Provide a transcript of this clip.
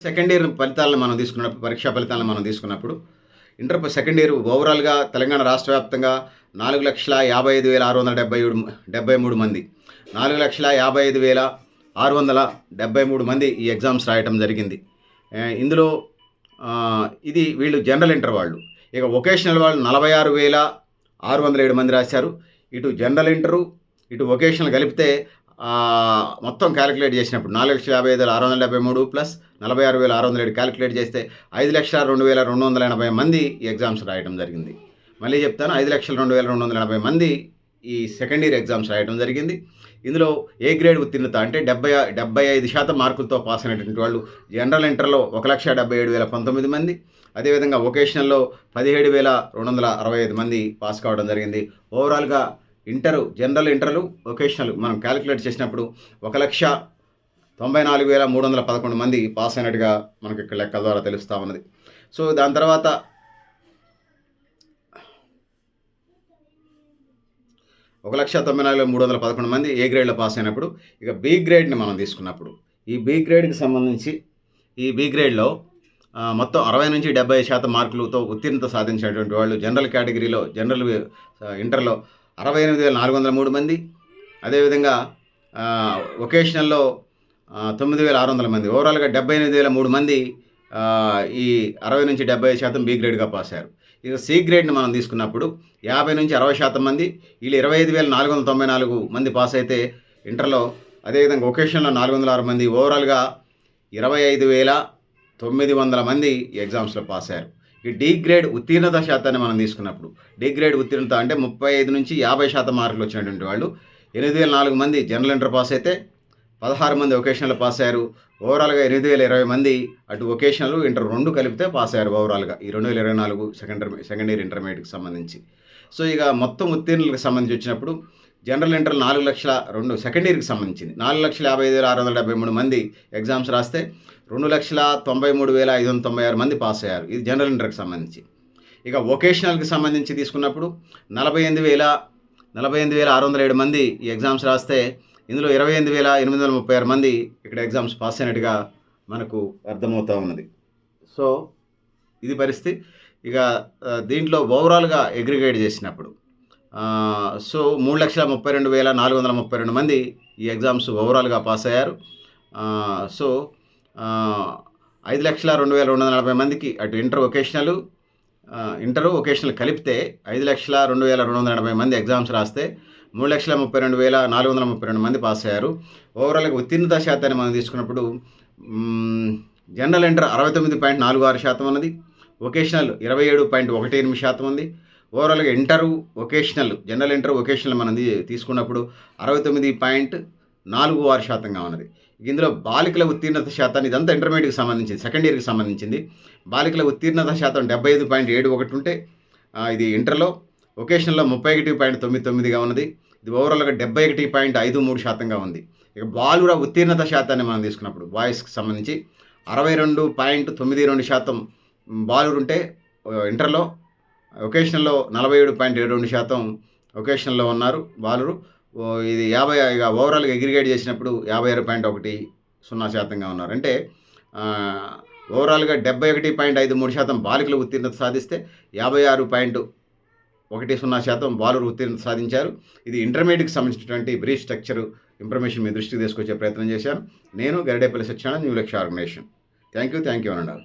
Second year ఫలితాలను మనం తీసుకున్నప్పుడు, పరీక్షా ఫలితాలను మనం తీసుకున్నప్పుడు ఇంటర్ సెకండ్ ఇయర్ ఓవరాల్గా తెలంగాణ రాష్ట్ర వ్యాప్తంగా 4,55,673 మంది 4,55,673 మంది ఈ ఎగ్జామ్స్ రాయటం జరిగింది. ఇందులో ఇది వీళ్ళు జనరల్ ఇంటర్ వాళ్ళు. ఇక వొకేషనల్ వాళ్ళు 46,607 మంది రాశారు. ఇటు జనరల్ ఇంటరు ఇటు వొకేషనల్ కలిపితే మొత్తం క్యాలిక్యులేట్ చేసినప్పుడు 4,55,673 ప్లస్ 46,607 క్యాలిక్యులేట్ చేస్తే 5,02,280 మంది ఈ ఎగ్జామ్స్ రాయడం జరిగింది. మళ్ళీ చెప్తాను, 5,02,280 మంది ఈ సెకండ్ ఇయర్ ఎగ్జామ్స్ రాయడం జరిగింది. ఇందులో ఏ గ్రేడ్ ఉత్తీర్ణత అంటే 75% మార్కులతో పాస్ అయినటువంటి వాళ్ళు జనరల్ ఇంటర్లో 1,77,019 మంది, అదేవిధంగా వొకేషనల్లో 17,265 మంది పాస్ కావడం జరిగింది. ఓవరాల్గా జనరల్ ఇంటర్లు వొకేషనల్ మనం క్యాలిక్యులేట్ చేసినప్పుడు 1,94,311 మంది పాస్ అయినట్టుగా మనకి ఇక్కడ లెక్కల ద్వారా తెలుస్తూ ఉన్నది. సో దాని తర్వాత 1,94,311 మంది ఏ గ్రేడ్లో పాస్ అయినప్పుడు, ఇక బి గ్రేడ్ని మనం తీసుకున్నప్పుడు ఈ బి గ్రేడ్కి సంబంధించి ఈ బి గ్రేడ్లో మొత్తం 60 నుంచి 70% మార్కులతో ఉత్తీర్ణత సాధించినటువంటి వాళ్ళు జనరల్ కేటగిరీలో జనరల్ ఇంటర్లో 68,403 మంది, అదేవిధంగా వొకేషనల్లో 9,600 మంది, ఓవరాల్గా 78,003 మంది ఈ 60 నుంచి 70% బి గ్రేడ్గా పాస్ అయ్యారు. ఇక సి గ్రేడ్ని మనం తీసుకున్నప్పుడు 50 నుంచి 60% మంది, వీళ్ళు 25,494 మంది పాస్ అయితే ఇంటర్లో, అదేవిధంగా వొకేషన్లో 406 మంది, ఓవరాల్గా 25,900 మంది ఈ ఎగ్జామ్స్లో పాస్ అయ్యారు. ఈ డి గ్రేడ్ ఉత్తీర్ణత శాతాన్ని మనం తీసుకున్నప్పుడు డి గ్రేడ్ ఉత్తీర్ణత అంటే 35 నుంచి 50% మార్కులు వచ్చినటువంటి వాళ్ళు 8,004 మంది జనరల్ ఇంటర్ పాస్ అయితే 16 మంది వొకేషనల్ పాస్ అయ్యారు. ఓవరాల్గా 8,020 మంది అటు వొకేషనల్ ఇంటర్ రెండు కలిపితే పాస్ అయ్యారు ఓవరాల్గా ఈ 2024 సెకండ్ ఇయర్ ఇంటర్మీడియట్కి సంబంధించి. సో ఇక మొత్తం ఉత్తీర్ణులకు సంబంధించి వచ్చినప్పుడు జనరల్ ఇంటర్ 4,02,000 సెకండ్ ఇయర్కి సంబంధించింది 4,55,673 మంది ఎగ్జామ్స్ రాస్తే 2,93,596 మంది పాస్ అయ్యారు. ఇది జనరల్ ఇంటర్కి సంబంధించి. ఇక వొకేషనల్కి సంబంధించి తీసుకున్నప్పుడు 48,607 మంది ఈ ఎగ్జామ్స్ రాస్తే ఇందులో 28,836 మంది ఇక్కడ ఎగ్జామ్స్ పాస్ అయినట్టుగా మనకు అర్థమవుతూ ఉన్నది. సో ఇది పరిస్థితి. ఇక దీంట్లో ఓవరాల్గా అగ్రిగేట్ చేసినప్పుడు సో 3,32,432 మంది ఈ ఎగ్జామ్స్ ఓవరాల్గా పాస్ అయ్యారు. సో 5,02,240 మందికి అటు ఇంటరు వొకేషనల్ కలిపితే 5,02,280 మంది ఎగ్జామ్స్ రాస్తే 3,32,432 మంది పాస్ అయ్యారు. ఓవరాల్గా ఉత్తీర్ణత శాతాన్ని మనం తీసుకున్నప్పుడు జనరల్ ఇంటర్ 69.46% ఉన్నది, వొకేషనల్ 27.18% ఉంది. ఓవరాల్గా జనరల్ ఇంటర్ వొకేషనల్ మనం తీసుకున్నప్పుడు 69.46%గా ఉన్నది. ఇందులో బాలికల ఉత్తీర్ణత శాతాన్ని, ఇదంతా ఇంటర్మీడియట్కి సంబంధించింది, సెకండ్ ఇయర్కి సంబంధించింది. బాలికల ఉత్తీర్ణత శాతం 75.71 ఉంటే ఇది ఇంటర్లో, వొకేషనల్లో 31.99గా ఉన్నది. ఇది ఓవరాల్గా 71.53%గా ఉంది. ఇక బాలుర ఉత్తీర్ణత శాతాన్ని మనం తీసుకున్నప్పుడు బాయ్స్కి సంబంధించి 62.92% బాలురు ఉంటే ఇంటర్లో, వొకేషనల్లో 47.72% వొకేషనల్లో ఉన్నారు బాలురు. ఇది 50 ఇక ఓవరాల్గా అగ్రిగేట్ చేసినప్పుడు 56.10%గా ఉన్నారు. అంటే ఓవరాల్గా 71.53% బాలికలు ఉత్తీర్ణత సాధిస్తే 56.10% బాలురు ఉత్తీర్ణత సాధించారు. ఇది ఇంటర్మీడియట్కి సంబంధించినటువంటి బ్రీఫ్ స్ట్రక్చర్ ఇన్ఫర్మేషన్ మీ దృష్టికి తీసుకొచ్చే ప్రయత్నం చేశాను. నేను గరిడేపల్లి సత్యనారాయణ, న్యూ లక్ష్య ఆర్గనైజేషన్. థ్యాంక్ యూ అనండి.